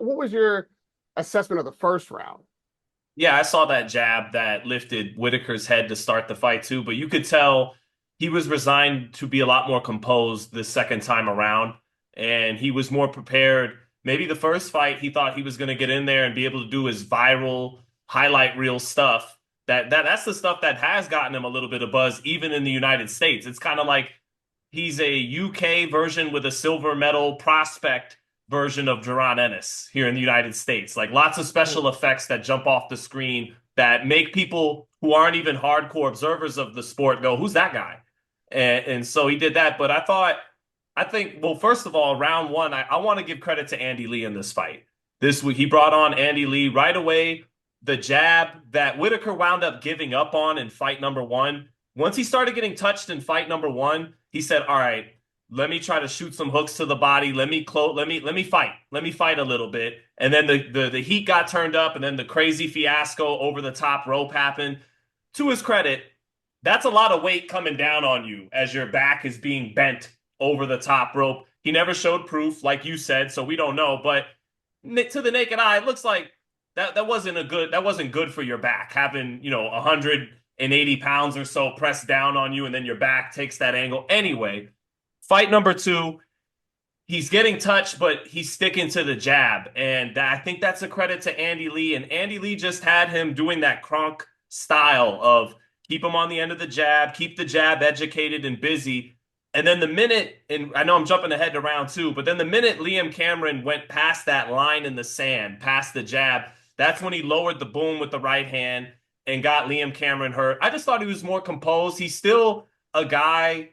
What was your assessment of the first round? Yeah, I saw that jab that lifted Whitaker's head to start the fight too, but you could tell he was resigned to be a lot more composed this second time around, and he was more prepared. Maybe the first fight he thought he was going to get in there and be able to do his viral highlight reel stuff. That's the stuff that has gotten him a little bit of buzz, even in the United States. It's kind of like he's a UK version with a silver medal prospect version of Duran Ennis here in the United States. Like lots of special effects that jump off the screen that make people who aren't even hardcore observers of the sport go, "Who's that guy?" And so he did that. But I think, well, first of all, round one, I want to give credit to Andy Lee in this fight. This week, he brought on Andy Lee right away. The jab that Whittaker wound up giving up on in fight number one. Once he started getting touched in fight number one, he said, "All right, let me try to shoot some hooks to the body. Let me fight. Let me fight a little bit." And then the heat got turned up, and then the crazy fiasco over the top rope happened. To his credit, that's a lot of weight coming down on you as your back is being bent over the top rope. He never showed proof, like you said, so we don't know. But to the naked eye, it looks like that wasn't good for your back, having 180 pounds or so pressed down on you, and then your back takes that angle. Anyway, fight number two, he's getting touched, but he's sticking to the jab. And I think that's a credit to Andy Lee. And Andy Lee just had him doing that Kronk style of keep him on the end of the jab, keep the jab educated and busy. And then the minute, and I know I'm jumping ahead to round two, but then the minute Liam Cameron went past that line in the sand, past the jab, that's when he lowered the boom with the right hand and got Liam Cameron hurt. I just thought he was more composed. He's still a guy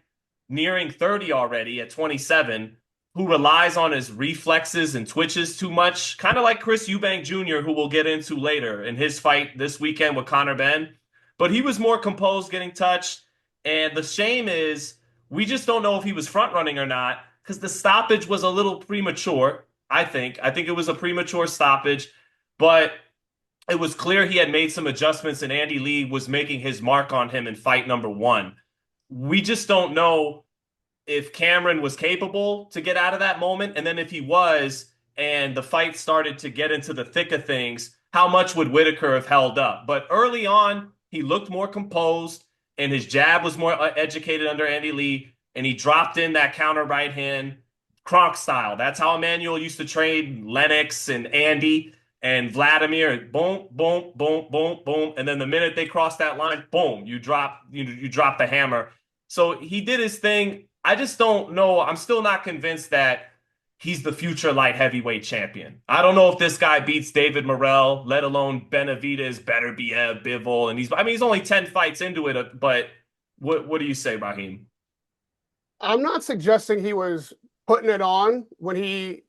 nearing 30 already at 27 who relies on his reflexes and twitches too much, kind of like Chris Eubank Jr., who we'll get into later in his fight this weekend with Conor Benn. But he was more composed getting touched. And the shame is we just don't know if he was front running or not because the stoppage was a little premature, I think. I think it was a premature stoppage, but it was clear he had made some adjustments and Andy Lee was making his mark on him in fight number one. We just don't know if Cameron was capable to get out of that moment. And then if he was, and the fight started to get into the thick of things, how much would Whittaker have held up? But early on, he looked more composed and his jab was more educated under Andy Lee. And he dropped in that counter right hand, Kronk style. That's how Emmanuel used to trade Lennox and Andy and Vladimir. Boom, boom, boom, boom, boom. And then the minute they cross that line, boom, you drop the hammer. So he did his thing. I just don't know. I'm still not convinced that he's the future light heavyweight champion. I don't know if this guy beats David Morrell, let alone Benavidez, Beterbiev, Bivol, and he's only 10 fights into it. But what do you say, Raheem? I'm not suggesting he was putting it on when he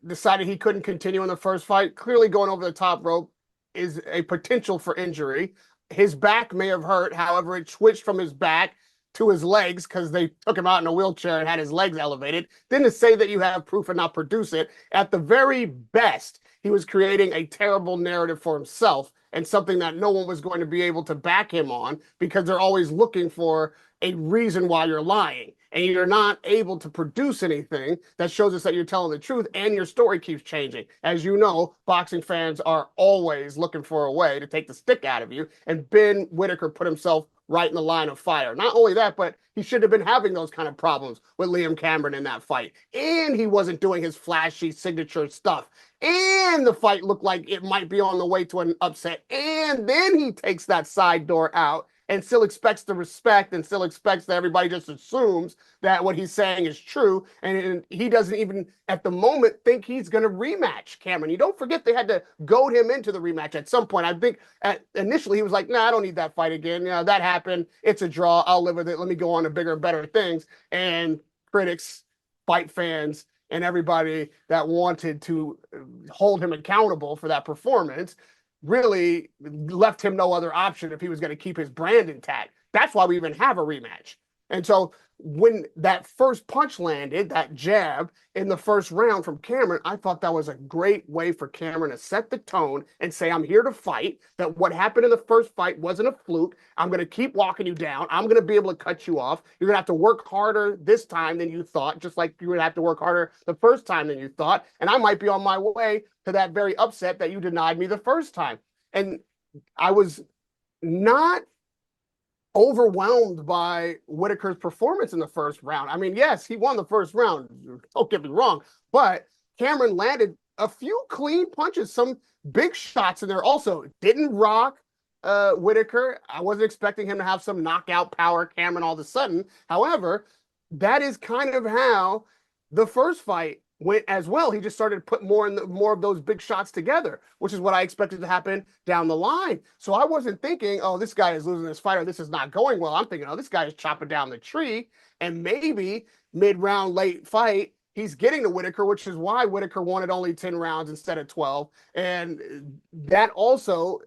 decided he couldn't continue in the first fight. Clearly, going over the top rope is a potential for injury. His back may have hurt. However, it switched from his back to his legs because they took him out in a wheelchair and had his legs elevated. Then to say that you have proof and not produce it, at the very best, he was creating a terrible narrative for himself and something that no one was going to be able to back him on because they're always looking for a reason why you're lying. And you're not able to produce anything that shows us that you're telling the truth, and your story keeps changing. As you know, boxing fans are always looking for a way to take the stick out of you, and Ben Whittaker put himself right in the line of fire. Not only that, but he should have been having those kind of problems with Liam Cameron in that fight. And he wasn't doing his flashy signature stuff. And the fight looked like it might be on the way to an upset. And then he takes that side door out and still expects the respect and still expects that everybody just assumes that what he's saying is true. And he doesn't even at the moment think he's going to rematch Cameron. You don't forget they had to goad him into the rematch at some point. I think initially he was like, nah, I don't need that fight again. You know, that happened. It's a draw. I'll live with it. Let me go on to bigger and better things. And critics, fight fans, and everybody that wanted to hold him accountable for that performance really left him no other option if he was going to keep his brand intact. That's why we even have a rematch. And so when that first punch landed, that jab in the first round from Cameron, I thought that was a great way for Cameron to set the tone and say, I'm here to fight, that what happened in the first fight wasn't a fluke. I'm going to keep walking you down. I'm going to be able to cut you off. You're going to have to work harder this time than you thought, just like you would have to work harder the first time than you thought. And I might be on my way to that very upset that you denied me the first time. And I was not overwhelmed by Whittaker's performance in the first round. I mean, yes, he won the first round. Don't get me wrong, but Cameron landed a few clean punches, some big shots in there. Also, didn't rock Whittaker. I wasn't expecting him to have some knockout power, Cameron, all of a sudden. However, that is kind of how the first fight went as well. He just started to put more of those big shots together, which is what I expected to happen down the line. So I wasn't thinking, oh, this guy is losing this fight or this is not going well. I'm thinking, oh, this guy is chopping down the tree, and maybe mid-round late fight he's getting to Whittaker, which is why Whittaker wanted only 10 rounds instead of 12. And that also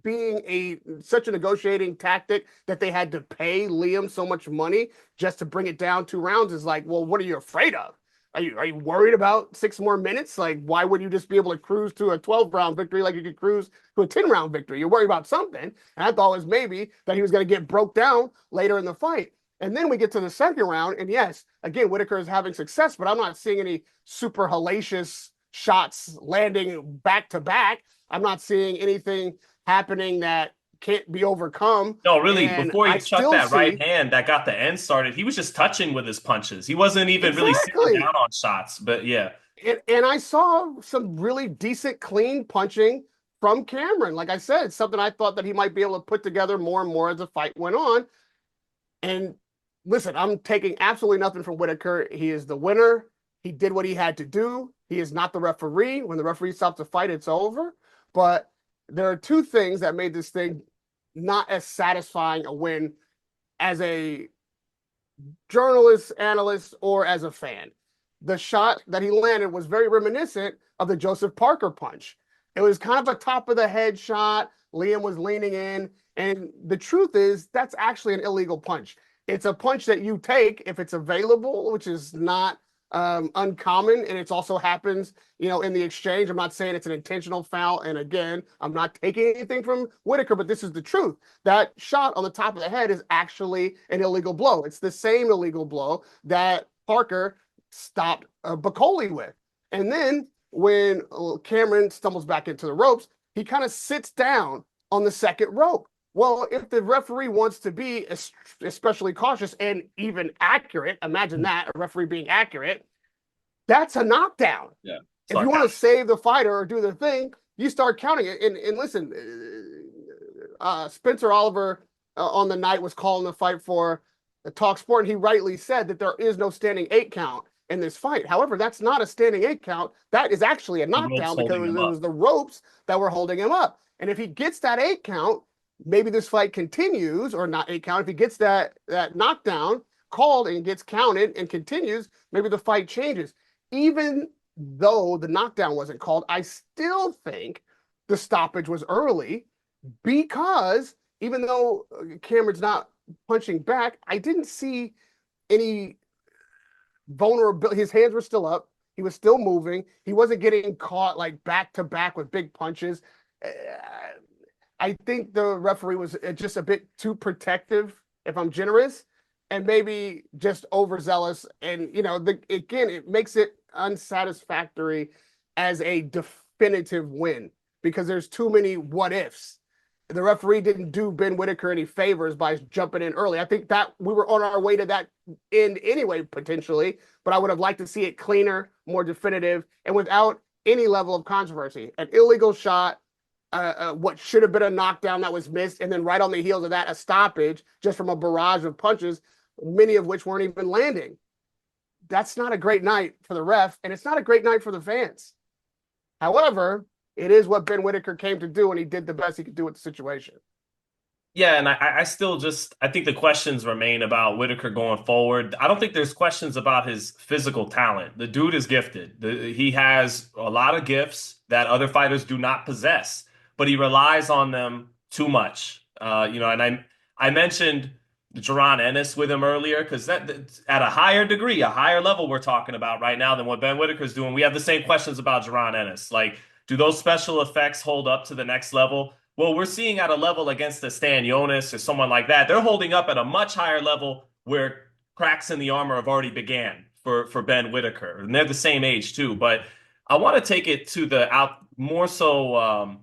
being such a negotiating tactic that they had to pay Liam so much money just to bring it down 2 rounds is like, well, what are you afraid of? Are you worried about 6 more minutes? Like, why would you just be able to cruise to a 12-round victory like you could cruise to a 10-round victory? You're worried about something. And I thought it was maybe that he was going to get broke down later in the fight. And then we get to the second round, and yes, again, Whittaker is having success, but I'm not seeing any super hellacious shots landing back to back. I'm not seeing anything happening that can't be overcome. No, really, And before he I chucked still that right see hand that got the end started, he was just touching with his punches. He wasn't even really sitting exactly. down on shots. But yeah, And I saw some really decent, clean punching from Cameron. Like I said, something I thought that he might be able to put together more and more as the fight went on. And listen, I'm taking absolutely nothing from Whittaker. He is the winner. He did what he had to do. He is not the referee. When the referee stops the fight, it's over. But there are two things that made this thing not as satisfying a win as a journalist, analyst, or as a fan. The shot that he landed was very reminiscent of the Joseph Parker punch. It was kind of a top of the head shot. Liam was leaning in. And the truth is, that's actually an illegal punch. It's a punch that you take if it's available, which is not uncommon. And it also happens, in the exchange. I'm not saying it's an intentional foul. And again, I'm not taking anything from Whittaker, but this is the truth. That shot on the top of the head is actually an illegal blow. It's the same illegal blow that Parker stopped Bacoli with. And then when Cameron stumbles back into the ropes, he kind of sits down on the second rope. Well, if the referee wants to be especially cautious and even accurate, imagine that, a referee being accurate, that's a knockdown. yeah. If you Start want to counting. save the fighter or do the thing, you start counting it. And listen, Spencer Oliver on the night was calling the fight for the Talk Sport, and he rightly said that there is no standing 8 count in this fight. However, that's not a standing 8 count. That is actually a The ropes knockdown because holding him it up. was the ropes that were holding him up. And if he gets that 8 count, maybe this fight continues, or not 8 count. If he gets that knockdown called and gets counted and continues, maybe the fight changes. Even though the knockdown wasn't called, I still think the stoppage was early because even though Cameron's not punching back, I didn't see any vulnerability. His hands were still up. He was still moving. He wasn't getting caught like back to back with big punches. I think the referee was just a bit too protective, if I'm generous, and maybe just overzealous. And again, it makes it unsatisfactory as a definitive win because there's too many what ifs. The referee didn't do Ben Whittaker any favors by jumping in early. I think that we were on our way to that end anyway, potentially, but I would have liked to see it cleaner, more definitive, and without any level of controversy. An illegal shot, what should have been a knockdown that was missed, and then right on the heels of that, a stoppage just from a barrage of punches, many of which weren't even landing. That's not a great night for the ref, and it's not a great night for the fans. However, it is what Ben Whittaker came to do, and he did the best he could do with the situation. Yeah, and I still just I think the questions remain about Whitaker going forward. I don't think there's questions about his physical talent. The dude is gifted. He has a lot of gifts that other fighters do not possess, but he relies on them too much. And I mentioned Jaron Ennis with him earlier because that's at a higher degree, a higher level we're talking about right now than what Ben Whitaker's doing. We have the same questions about Jaron Ennis. Like, do those special effects hold up to the next level? Well, we're seeing at a level against the Stan Jonas or someone like that. They're holding up at a much higher level where cracks in the armor have already began for Ben Whitaker, and they're the same age too. But I want to take it to the out more so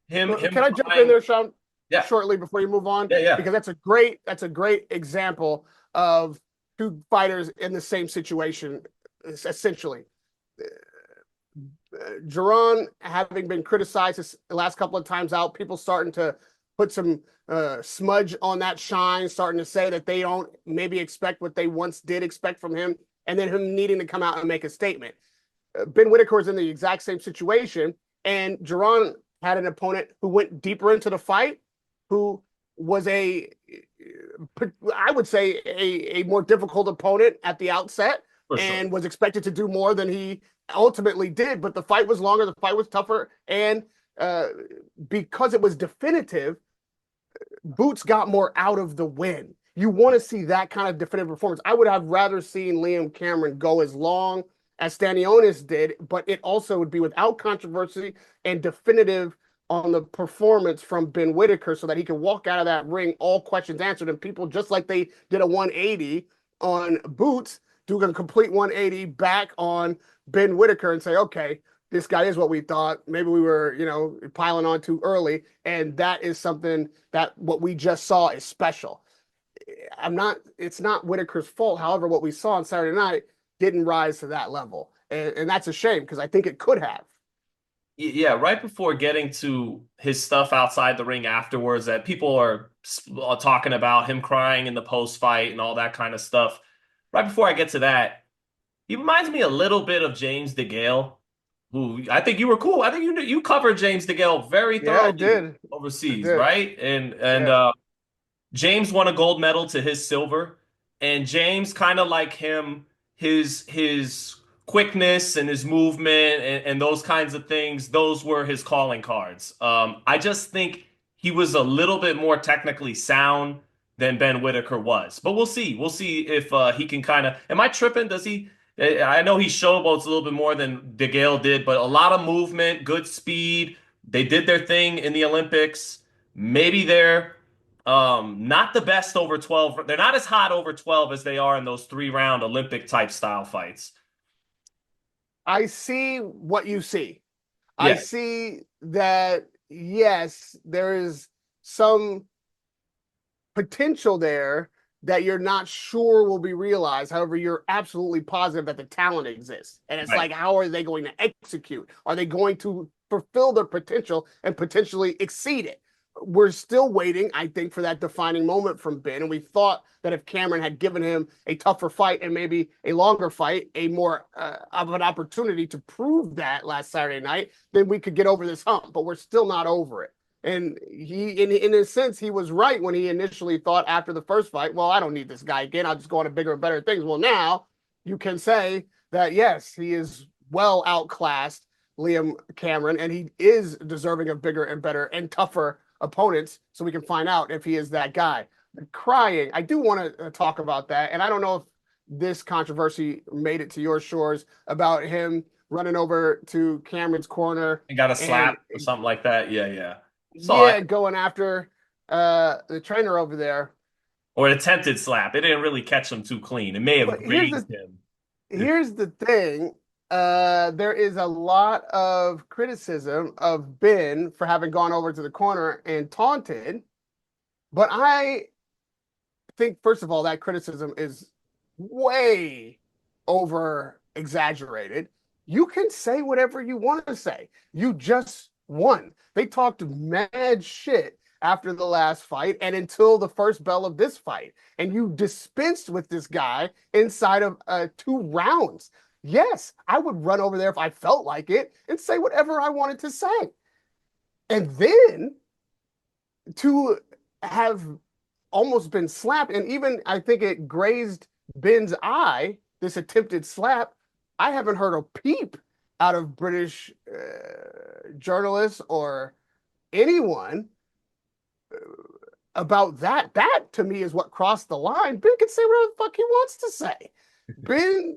him Can I jump in crying. there, Sean, Yeah, shortly before you move on? yeah, yeah, Because that's a great example of two fighters in the same situation, essentially. Jerron having been criticized the last couple of times out, people starting to put some smudge on that shine, starting to say that they don't maybe expect what they once did expect from him, and then him needing to come out and make a statement. Ben Whittaker is in the exact same situation, and Jerron had an opponent who went deeper into the fight, who was I would say, a more difficult opponent at the outset, for sure. and was expected to do more than he ultimately did. But the fight was longer, the fight was tougher, and uh, because it was definitive, Boots got more out of the win. You want to see that kind of definitive performance. I would have rather seen Liam Cameron go as long as Stanionis did, but it also would be without controversy and definitive on the performance from Ben Whittaker so that he can walk out of that ring, all questions answered, and people, just like they did a 180 on Boots, do a complete 180 back on Ben Whittaker and say, okay, this guy is what we thought. Maybe we were, piling on too early. And that is something that what we just saw is special. It's not Whitaker's fault. However, what we saw on Saturday night didn't rise to that level. And that's a shame because I think it could have. Yeah, right before getting to his stuff outside the ring afterwards, that people are talking about him crying in the post fight and all that kind of stuff. Right before I get to that, he reminds me a little bit of James DeGale, who I think you were cool. I think you covered James DeGale very Yeah, I thoroughly did. I overseas, did. right? And Yeah. James won a gold medal to his silver, and James kind of like him, his quickness and his movement and those kinds of things, those were his calling cards. I just think he was a little bit more technically sound than Ben Whitaker was, but we'll see. We'll see if he can kind of. Am I tripping? Does he? I know he showboats a little bit more than DeGale did, but a lot of movement, good speed. They did their thing in the Olympics. Maybe they're not the best over 12. They're not as hot over 12 as they are in those 3 round Olympic type style fights. I see what you see. I Yeah, see that, yes, there is some potential there that you're not sure will be realized. However, you're absolutely positive that the talent exists. And it's right. like, how are they going to execute? Are they going to fulfill their potential and potentially exceed it? We're still waiting, I think, for that defining moment from Ben. And we thought that if Cameron had given him a tougher fight and maybe a longer fight, a more of an opportunity to prove that last Saturday night, then we could get over this hump. But we're still not over it. And in a sense, he was right when he initially thought after the first fight, well, I don't need this guy again. I'll just go on to bigger and better things. Well, now you can say that, yes, he is well outclassed Liam Cameron, and he is deserving of bigger and better and tougher opponents. So we can find out if he is that guy. The crying, I do want to talk about that. And I don't know if this controversy made it to your shores about him running over to Cameron's corner And got a and slap or something like that. Yeah, yeah. Saw it. yeah, going after the trainer over there. Or an attempted slap. It didn't really catch him too clean. It may have But here's grazed the him. here's the thing. There is a lot of criticism of Ben for having gone over to the corner and taunted, but I think first of all that criticism is way over exaggerated. You can say whatever you want to say. You just won. They talked mad shit after the last fight and until the first bell of this fight. And you dispensed with this guy inside of 2 rounds. Yes, I would run over there if I felt like it and say whatever I wanted to say. And then to have almost been slapped, and even I think it grazed Ben's eye, this attempted slap. I haven't heard a peep out of British journalists or anyone about that. That to me is what crossed the line. Ben can say whatever the fuck he wants to say. Ben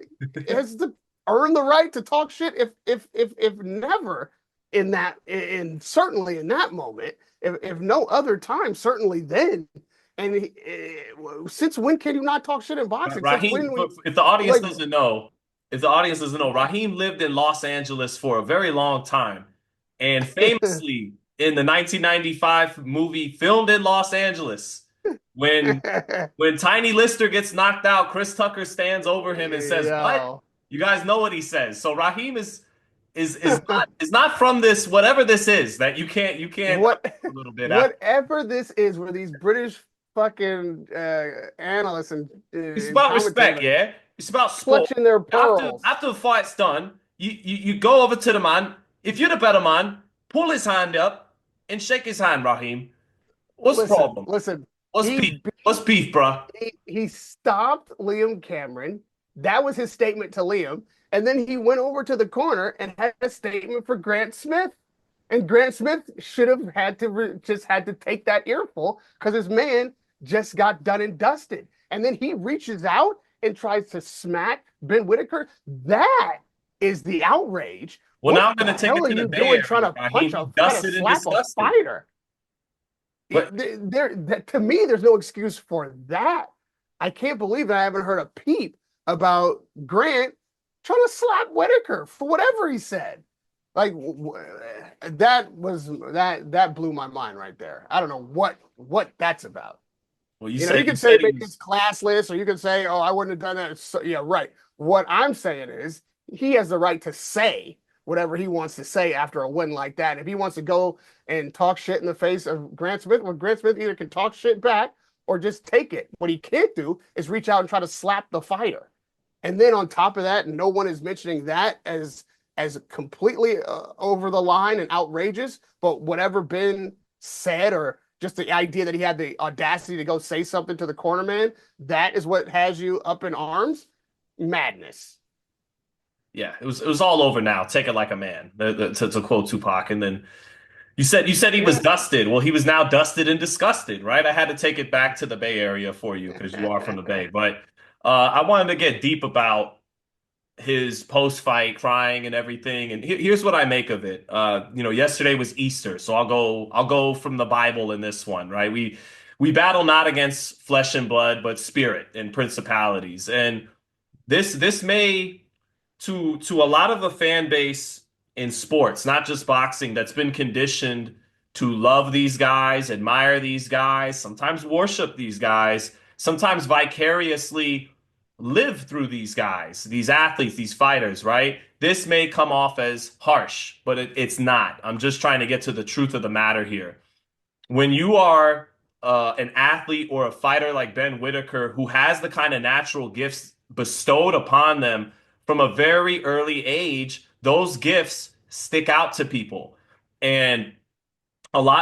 has to earn the right to talk shit if never in that in certainly in that moment, if no other time, certainly then. And since when can you not talk shit in boxing? Since Raheem, when we if the audience like doesn't know, if the audience doesn't know, Raheem lived in Los Angeles for a very long time, and famously in the 1995 movie filmed in Los Angeles, when when Tiny Lister gets knocked out, Chris Tucker stands over him and says, "What?" yo. You guys know what he says. So Raheem is not from this whatever this is that you can't what a little bit after. whatever this is where these British fucking analysts It's and about respect, commentators yeah. It's about sport. clutching their After pearls. after the fight's done, you go over to the man. If you're the better man, pull his hand up and shake his hand, Raheem. What's the Listen, problem? listen. What's He beef? beat What's beef, bruh? he stopped Liam Cameron. That was his statement to Liam. And then he went over to the corner and had a statement for Grant Smith. And Grant Smith should have had to just had to take that earful because his man just got done and dusted. And then he reaches out and tries to smack Ben Whittaker. That is the outrage. Well, What now I'm the gonna take hell it are to the you Bay doing trying Area, to Raheem. punch He try to dusted and slap a disgusted. fighter? But To me, there's no excuse for that. I can't believe that I haven't heard a peep about Grant trying to slap Whitaker for whatever he said. Like that blew my mind right there. I don't know what that's about. well, you You know, you said you can say said he maybe was it's classless, or you can say, "Oh, I wouldn't have done that." So, yeah, right. What I'm saying is, he has the right to say whatever he wants to say after a win like that. If he wants to go and talk shit in the face of Grant Smith, well, Grant Smith either can talk shit back or just take it. What he can't do is reach out and try to slap the fighter. And then on top of that, no one is mentioning that as completely over the line and outrageous. But whatever Ben said, or just the idea that he had the audacity to go say something to the corner man, that is what has you up in arms. Madness. yeah. It was all over now. Take it like a man. To quote Tupac, and then you said he was Yeah. dusted. Well, he was now dusted and disgusted, right? I had to take it back to the Bay Area for you because you are from the Bay. But I wanted to get deep about his post-fight crying and everything. And here's what I make of it. Yesterday was Easter, so I'll go from the Bible in this one, right? We battle not against flesh and blood, but spirit and principalities. And this may to a lot of the fan base in sports, not just boxing, that's been conditioned to love these guys, admire these guys, sometimes worship these guys, sometimes vicariously live through these guys, these athletes, these fighters, right? This may come off as harsh, but it's not. I'm just trying to get to the truth of the matter here. When you are an athlete or a fighter like Ben Whitaker, who has the kind of natural gifts bestowed upon them from a very early age, those gifts stick out to people. And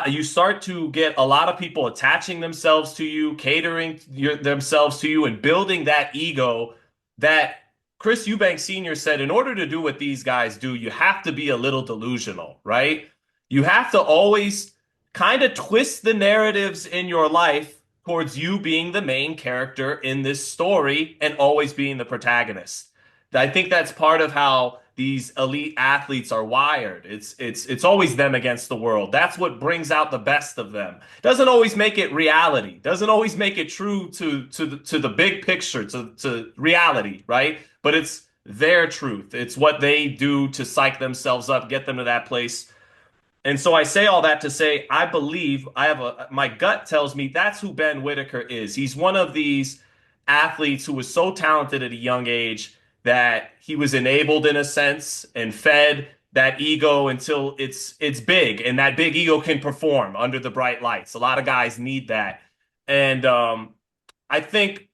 you start to get a lot of people attaching themselves to you, catering themselves to you, and building that ego that Chris Eubank Sr. said, in order to do what these guys do, you have to be a little delusional, right? You have to always kind of twist the narratives in your life towards you being the main character in this story and always being the protagonist. I think that's part of how these elite athletes are wired. It's always them against the world. That's what brings out the best of them. Doesn't always make it reality. Doesn't always make it true to the big picture, to reality, right? But it's their truth. It's what they do to psych themselves up, get them to that place. And so I say all that to say, I believe my gut tells me that's who Ben Whitaker is. He's one of these athletes who was so talented at a young age that he was enabled in a sense and fed that ego until it's big, and that big ego can perform under the bright lights. A lot of guys need that. And I think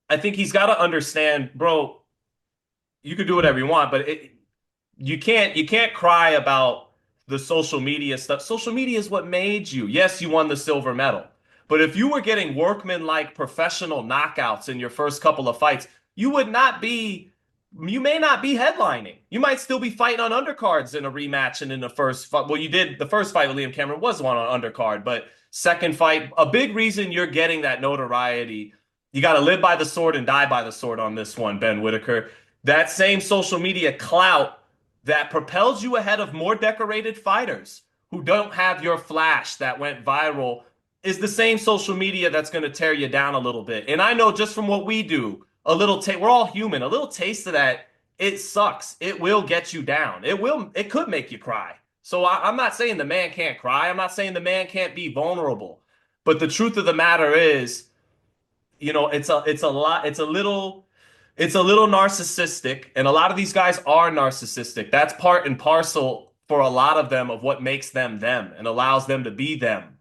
I think he's got to understand, bro, you could do whatever you want, but you can't cry about the social media stuff. Social media is what made you. Yes, you won the silver medal. But if you were getting workman-like professional knockouts in your first couple of fights, you would not be you may not be headlining. You might still be fighting on undercards in a rematch and in the first fight. Well, you did the first fight with Liam Cameron was one on undercard, but second fight, a big reason you're getting that notoriety. You got to live by the sword and die by the sword on this one, Ben Whittaker. That same social media clout that propels you ahead of more decorated fighters who don't have your flash that went viral is the same social media that's going to tear you down a little bit. And I know just from what we do, a little taste, we're all human, a little taste of that, it sucks. It will get you down. It could make you cry. So I'm not saying the man can't cry. I'm not saying the man can't be vulnerable. But the truth of the matter is, it's a little narcissistic, and a lot of these guys are narcissistic. That's part and parcel for a lot of them of what makes them them and allows them to be them.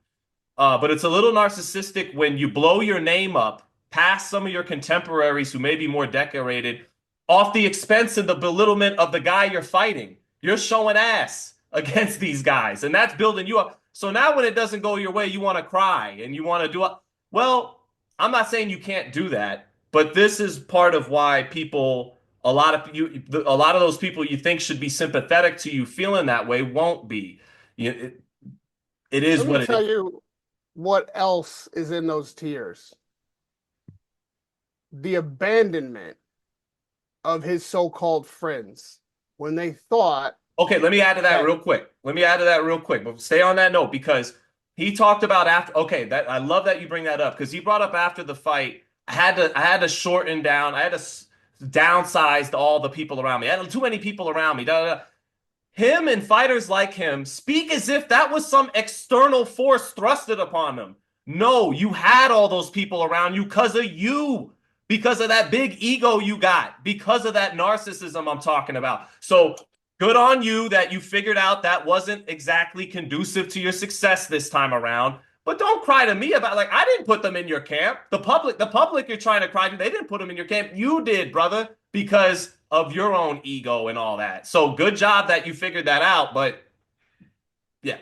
But it's a little narcissistic when you blow your name up past some of your contemporaries who may be more decorated off the expense and the belittlement of the guy you're fighting. You're showing ass against these guys, and that's building you up. So now when it doesn't go your way, you want to cry and you want to do it. Well, I'm not saying you can't do that, but this is part of why a lot of those people you think should be sympathetic to you feeling that way won't be. It is Let me what it tell is. you what else is in those tears. The abandonment of his so-called friends when they thought Okay, let me add to that that real quick. Let me add to that real quick. But stay on that note because he talked about after. Okay, that I love that you bring that up because he brought up after the fight. I had to shorten down. I had to downsize all the people around me. I had too many people around me. Da, da, da. Him and fighters like him speak as if that was some external force thrusted upon them. No, you had all those people around you because of you, because of that big ego you got, because of that narcissism I'm talking about. So good on you that you figured out that wasn't exactly conducive to your success this time around. But don't cry to me about like I didn't put them in your camp. The public you're trying to cry to, they didn't put them in your camp. You did, brother, because of your own ego and all that. So good job that you figured that out. But yeah,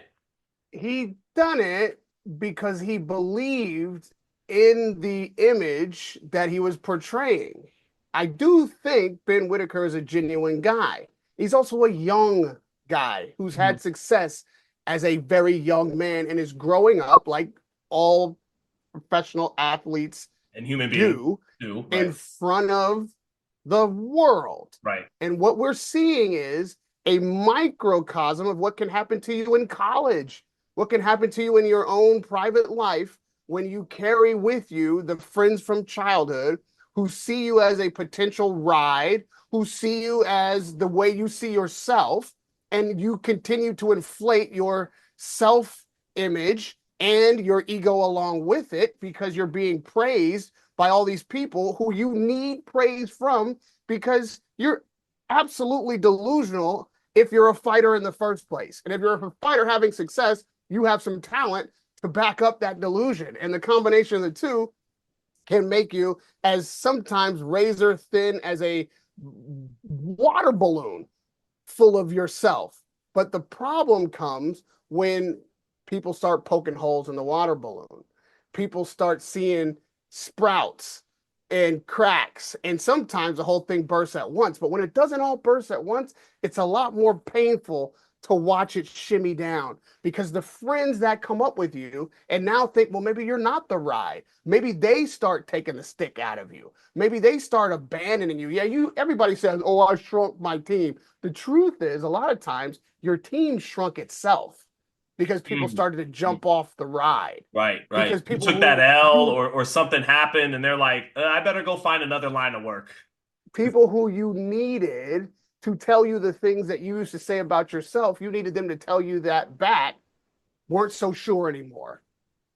he done it because he believed in the image that he was portraying. I do think Ben Whittaker is a genuine guy. He's also a young guy who's Mhm. had success as a very young man and is growing up like all professional athletes And human beings do do, in right? front of the world. Right. And what we're seeing is a microcosm of what can happen to you in college, what can happen to you in your own private life when you carry with you the friends from childhood who see you as a potential ride, who see you as the way you see yourself, and you continue to inflate your self image and your ego along with it because you're being praised by all these people who you need praise from because you're absolutely delusional if you're a fighter in the first place. And if you're a fighter having success, you have some talent to back up that delusion. And the combination of the two can make you as sometimes razor thin as a water balloon full of yourself. But the problem comes when people start poking holes in the water balloon. People start seeing sprouts and cracks, and sometimes the whole thing bursts at once. But when it doesn't all burst at once, it's a lot more painful to watch it shimmy down because the friends that come up with you and now think, well, maybe you're not the ride. Maybe they start taking the stick out of you. Maybe they start abandoning you. Yeah, everybody says, oh, I shrunk my team. The truth is, a lot of times your team shrunk itself because people Mm. started to jump off the ride. Right, right. Because You people took that who L you or something happened and they're like, I better go find another line of work. people who you needed to tell you the things that you used to say about yourself, you needed them to tell you that back, weren't so sure anymore.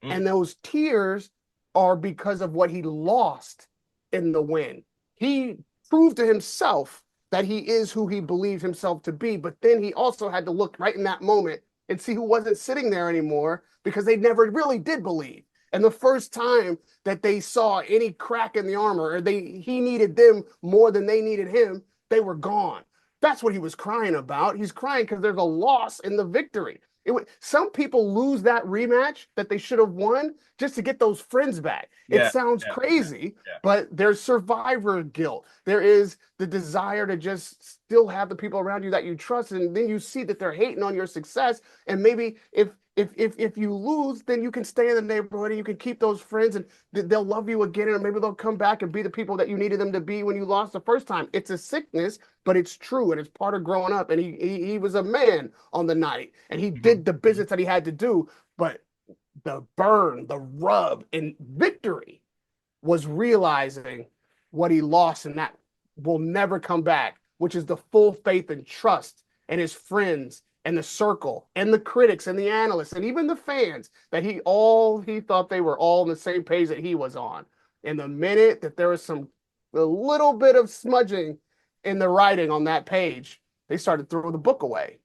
Mm. And those tears are because of what he lost in the win. He proved to himself that he is who he believed himself to be, but then he also had to look right in that moment and see who wasn't sitting there anymore because they never really did believe. And the first time that they saw any crack in the armor or he needed them more than they needed him, they were gone. That's what he was crying about. He's crying because there's a loss in the victory. Some people lose that rematch that they should have won just to get those friends back. It Yeah, sounds yeah, crazy, yeah. but there's survivor guilt. There is the desire to just still have the people around you that you trust, and then you see that they're hating on your success. And maybe if you lose, then you can stay in the neighborhood and you can keep those friends, and they'll love you again, and maybe they'll come back and be the people that you needed them to be when you lost the first time. It's a sickness, but it's true, and it's part of growing up. And he was a man on the night, and he Mhm, did the mhm. business that he had to do. But the burn, the rub, and victory was realizing what he lost, and that will never come back, which is the full faith and trust and his friends and the circle and the critics and the analysts and even the fans that he thought they were all on the same page that he was on. And the minute that there was a little bit of smudging in the writing on that page, they started throwing the book away.